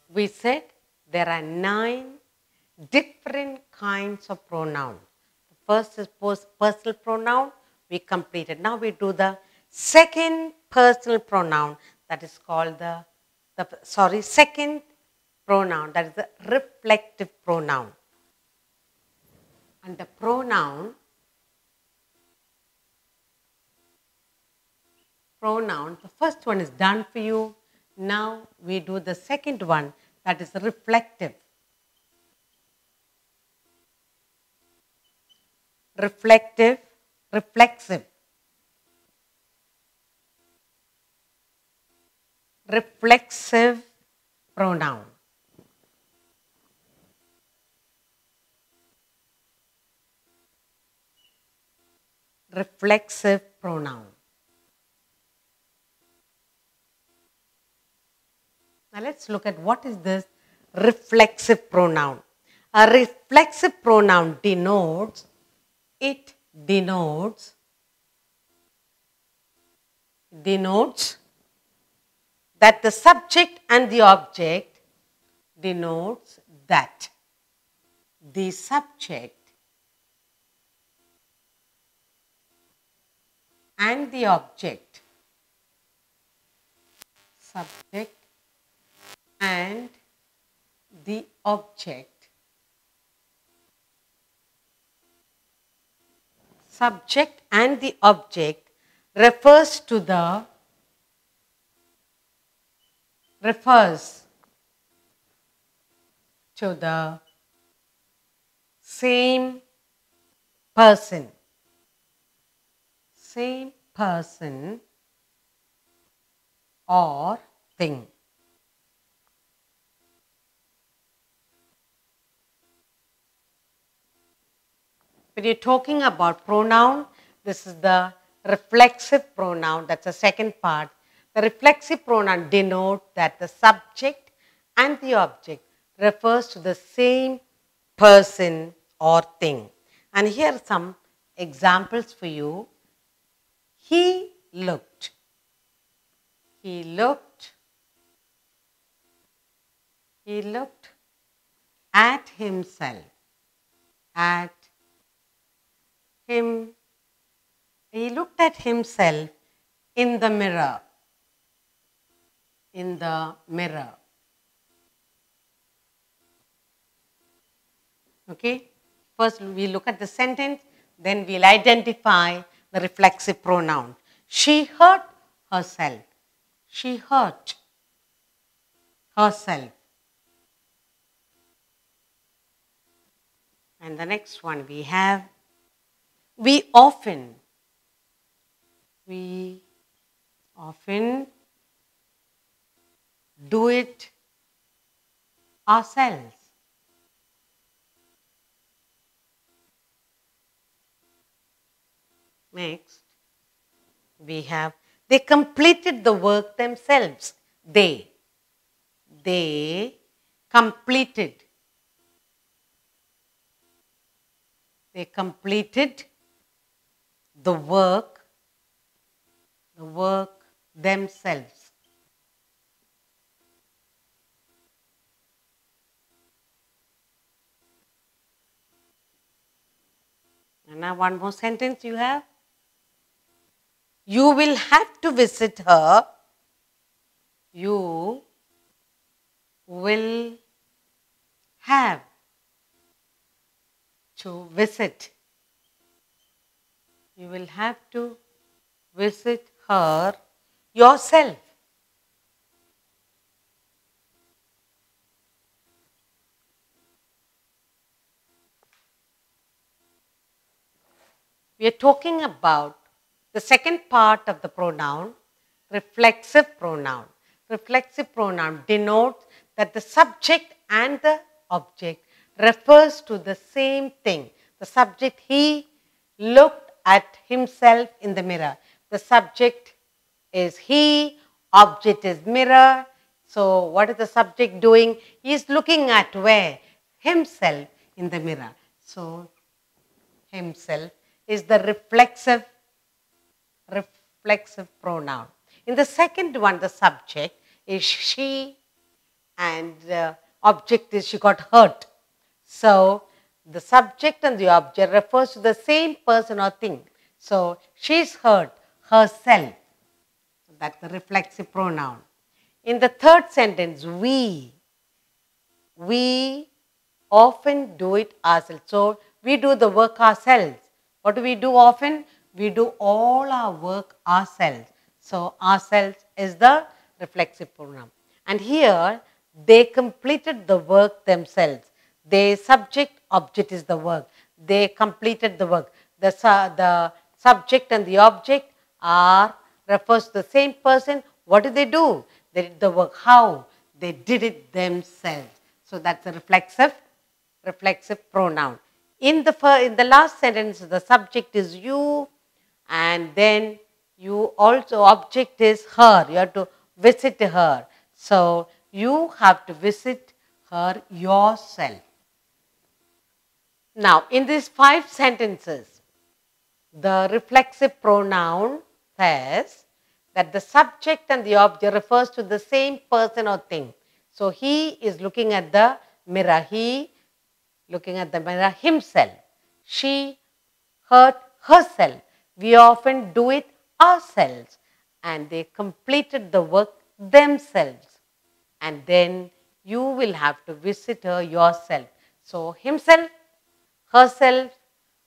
We said there are 9 different kinds of pronouns. The first is personal pronoun. We completed. Now we do the second personal pronoun, that is called second pronoun, that is the reflective pronoun. And the pronoun, the first one is done for you. Now we do the second one, that is reflective. Reflective, reflexive. Reflexive pronoun. Reflexive pronoun. Now let's look at what is this reflexive pronoun. A reflexive pronoun denotes that the subject and the object denotes that the subject and the object, subject and the object, subject and the object refers to the same person or thing. When you're talking about pronoun, this is the reflexive pronoun, that's the second part. The reflexive pronoun denotes that the subject and the object refers to the same person or thing. And here are some examples for you. He looked at himself, he looked at himself in the mirror. Okay, first we look at the sentence, then we'll identify the reflexive pronoun. She hurt herself. And the next one we have, we often do it ourselves. Next, we have, they completed the work themselves. They completed the work themselves. And now one more sentence you have. You will have to visit her. You will have to visit. You will have to visit her yourself. We are talking about the second part of the pronoun, reflexive pronoun. Reflexive pronoun denotes that the subject and the object refers to the same thing. The subject, he looked at himself in the mirror. The subject is he, object is mirror. So what is the subject doing? He is looking at where? Himself in the mirror. So himself is the reflexive pronoun. In the second one, the subject is she and object is she got hurt. So the subject and the object refers to the same person or thing. So she's hurt herself. That's the reflexive pronoun. In the third sentence, we often do it ourselves. So we do the work ourselves. What do we do often? We do all our work ourselves. So ourselves is the reflexive pronoun. And here they completed the work themselves. The subject object is the work. They completed the work. The subject and the object are refers to the same person. What did they do? They did the work. How? They did it themselves. So that's a reflexive pronoun. In the last sentence, the subject is you, and then you also object is her. You have to visit her. So you have to visit her yourself. Now, in these 5 sentences, the reflexive pronoun says that the subject and the object refers to the same person or thing. So he is looking at the mirror. He looking at the mirror himself. She hurt herself. We often do it ourselves, and they completed the work themselves. And then you will have to visit her yourself. So himself, herself,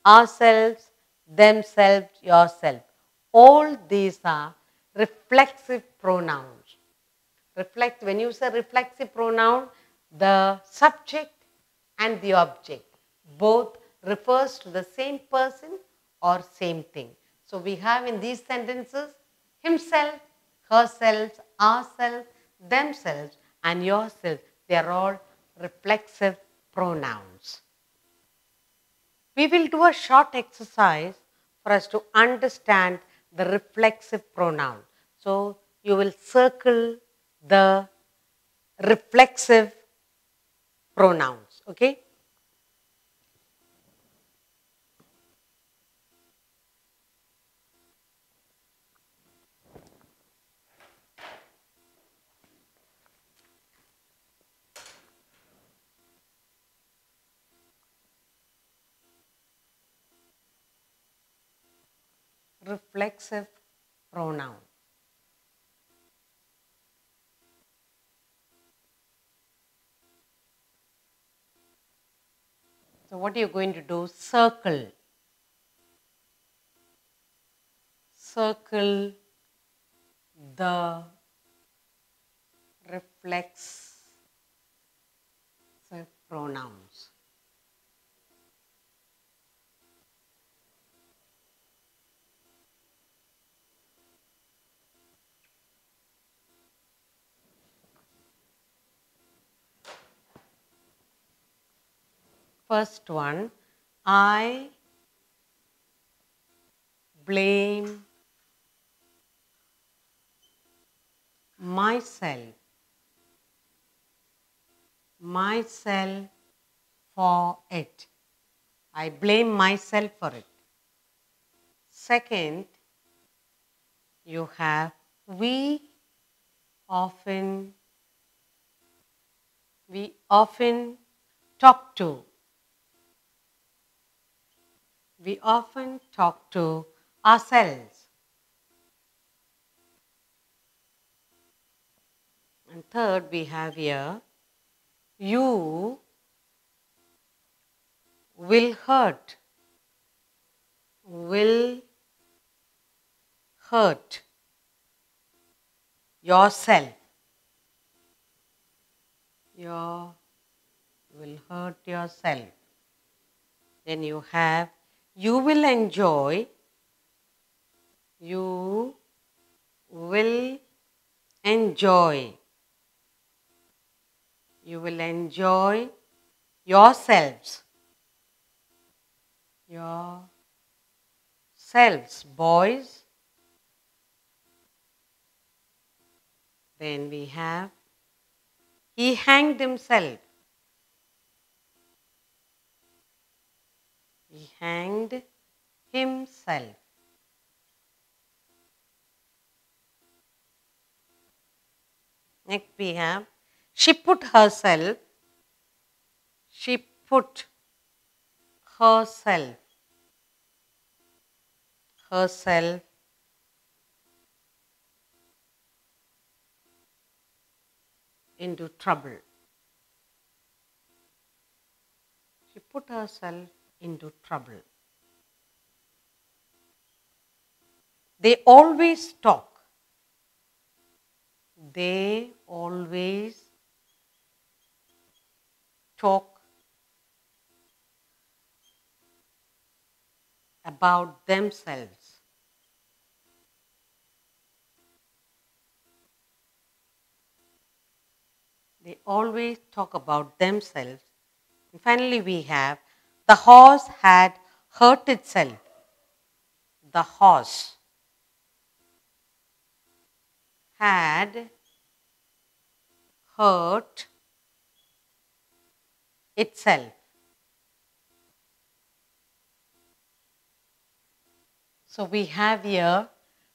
ourselves, themselves, yourself. All these are reflexive pronouns. When you say reflexive pronoun, the subject and the object both refers to the same person or same thing. So we have in these sentences himself, herself, ourselves, themselves, and yourself. They are all reflexive pronouns. We will do a short exercise for us to understand the reflexive pronoun. So you will circle the reflexive pronouns, okay? Reflexive pronoun. So what are you going to do? Circle. Circle the reflexive pronouns. First one, I blame myself for it. I blame myself for it. Second, you have we often talk to. We often talk to ourselves. And third, we have here, you will hurt yourself. You will hurt yourself. Then you have, you will enjoy. You will enjoy. You will enjoy yourselves. Yourselves, boys. Then we have, he hanged himself. He hanged himself. Next we have, She put herself herself herself into trouble. She put herself into trouble. They always talk. They always talk about themselves. They always talk about themselves. And finally, we have the horse had hurt itself. The horse had hurt itself. So we have here,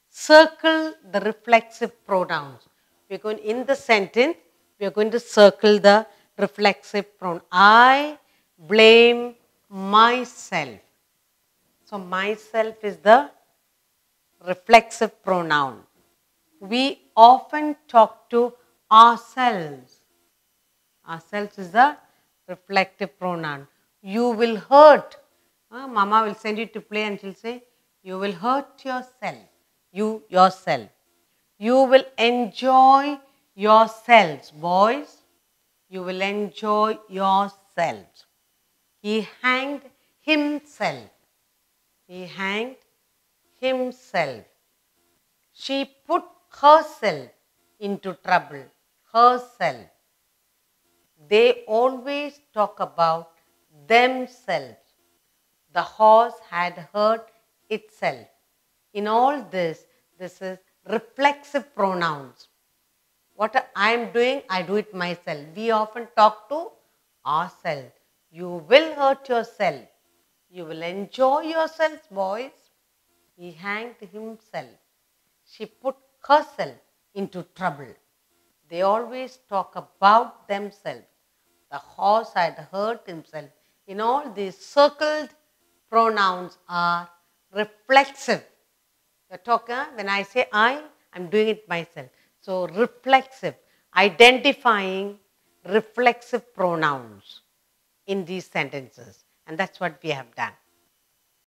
circle the reflexive pronouns. We're going in the sentence, we are going to circle the reflexive pronoun. I blame myself. So myself is the reflexive pronoun. We often talk to ourselves. Ourselves is the reflective pronoun. You will hurt. Mama will send you to play and she'll say, you will hurt yourself. You yourself. You will enjoy yourselves, boys. You will enjoy yourselves. He hanged himself. He hanged himself. She put herself into trouble. Herself. They always talk about themselves. The horse had hurt itself. In all this, this is reflexive pronouns. What I am doing, I do it myself. We often talk to ourselves. You will hurt yourself. You will enjoy yourselves, boys. He hanged himself. She put herself into trouble. They always talk about themselves. The horse had hurt himself. In all these circled pronouns are reflexive. You're talking, when I say I'm doing it myself. So reflexive, identifying reflexive pronouns in these sentences. And that's what we have done.